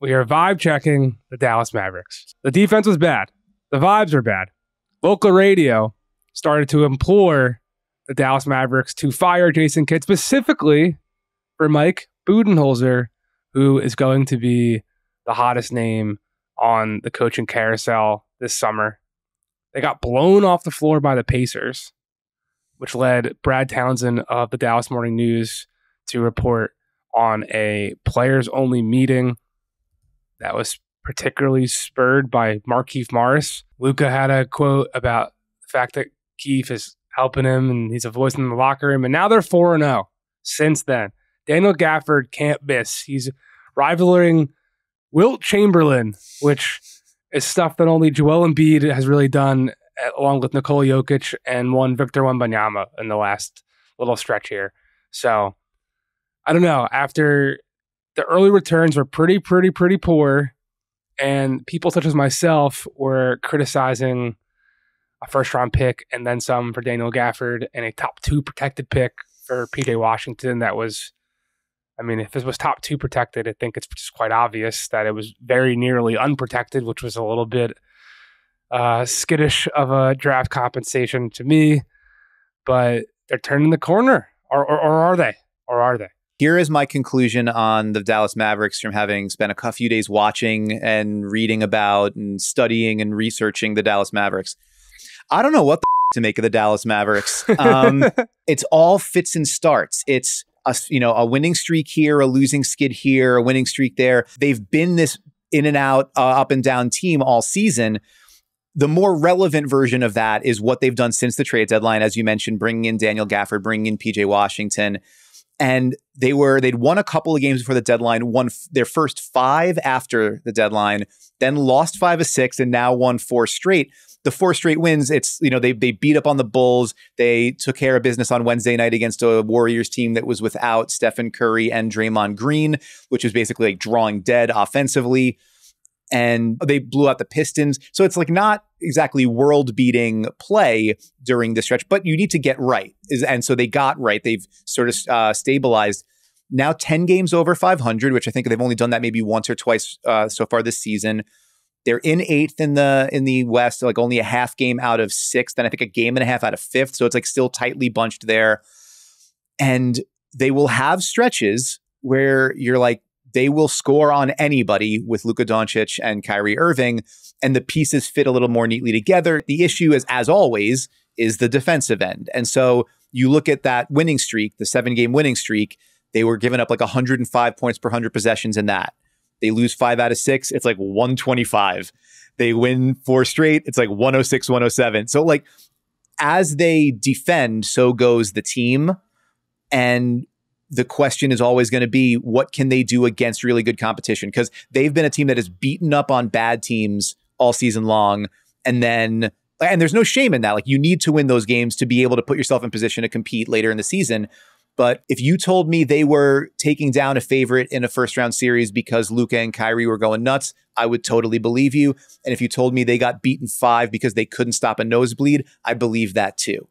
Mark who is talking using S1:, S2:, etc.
S1: We are vibe checking the Dallas Mavericks. The defense was bad. The vibes were bad. Local radio started to implore the Dallas Mavericks to fire Jason Kidd, specifically for Mike Budenholzer, who is going to be the hottest name on the coaching carousel this summer. They got blown off the floor by the Pacers, which led Brad Townsend of the Dallas Morning News to report on a players-only meeting that was particularly spurred by Markieff Morris. Luka had a quote about the fact that Keefe is helping him and he's a voice in the locker room, and now they're 4-0 since then. Daniel Gafford can't miss. He's rivaling Wilt Chamberlain, which is stuff that only Joel Embiid has really done, along with Nikola Jokic and Victor Wembanyama in the last little stretch here. So, I don't know. After the early returns were pretty poor, and people such as myself were criticizing a first-round pick and then some for Daniel Gafford and a top 2 protected pick for PJ Washington. That was, I mean, if it was top 2 protected, I think it's just quite obvious that it was very nearly unprotected, which was a little bit skittish of a draft compensation to me. But they're turning the corner, or are they? Or are they?
S2: Here is my conclusion on the Dallas Mavericks from having spent a few days watching and reading about and studying and researching the Dallas Mavericks. I don't know what to make of the Dallas Mavericks. It's all fits and starts. It's a winning streak here, a losing skid here, a winning streak there. They've been this in and out, up and down team all season. The more relevant version of that is what they've done since the trade deadline, as you mentioned, bringing in Daniel Gafford, bringing in PJ Washington. And they'd won a couple of games before the deadline, won their first 5 after the deadline, then lost 5 of 6, and now won 4 straight. The 4 straight wins, it's, they beat up on the Bulls. They took care of business on Wednesday night against a Warriors team that was without Stephen Curry and Draymond Green, which was basically like drawing dead offensively. And they blew out the Pistons. So it's like not exactly world-beating play during the stretch, but you need to get right. And so they got right. They've sort of stabilized. Now 10 games over 500, which I think they've only done that maybe once or twice so far this season. They're in 8th in the West, like only a half game out of 6th, and I think a game and a half out of 5th. So it's like still tightly bunched there. And they will have stretches where you're like, they will score on anybody with Luka Doncic and Kyrie Irving, and the pieces fit a little more neatly together. The issue is, as always, is the defensive end. And so you look at that winning streak, the 7-game winning streak, they were giving up like 105 points per 100 possessions in that. They lose 5 out of 6, it's like 125. They win 4 straight, it's like 106, 107. So like, as they defend, so goes the team. And the question is always going to be, what can they do against really good competition? Because they've been a team that has beaten up on bad teams all season long. And there's no shame in that. Like, you need to win those games to be able to put yourself in position to compete later in the season. But if you told me they were taking down a favorite in a first round series because Luka and Kyrie were going nuts, I would totally believe you. And if you told me they got beaten 5 because they couldn't stop a nosebleed, I believe that too.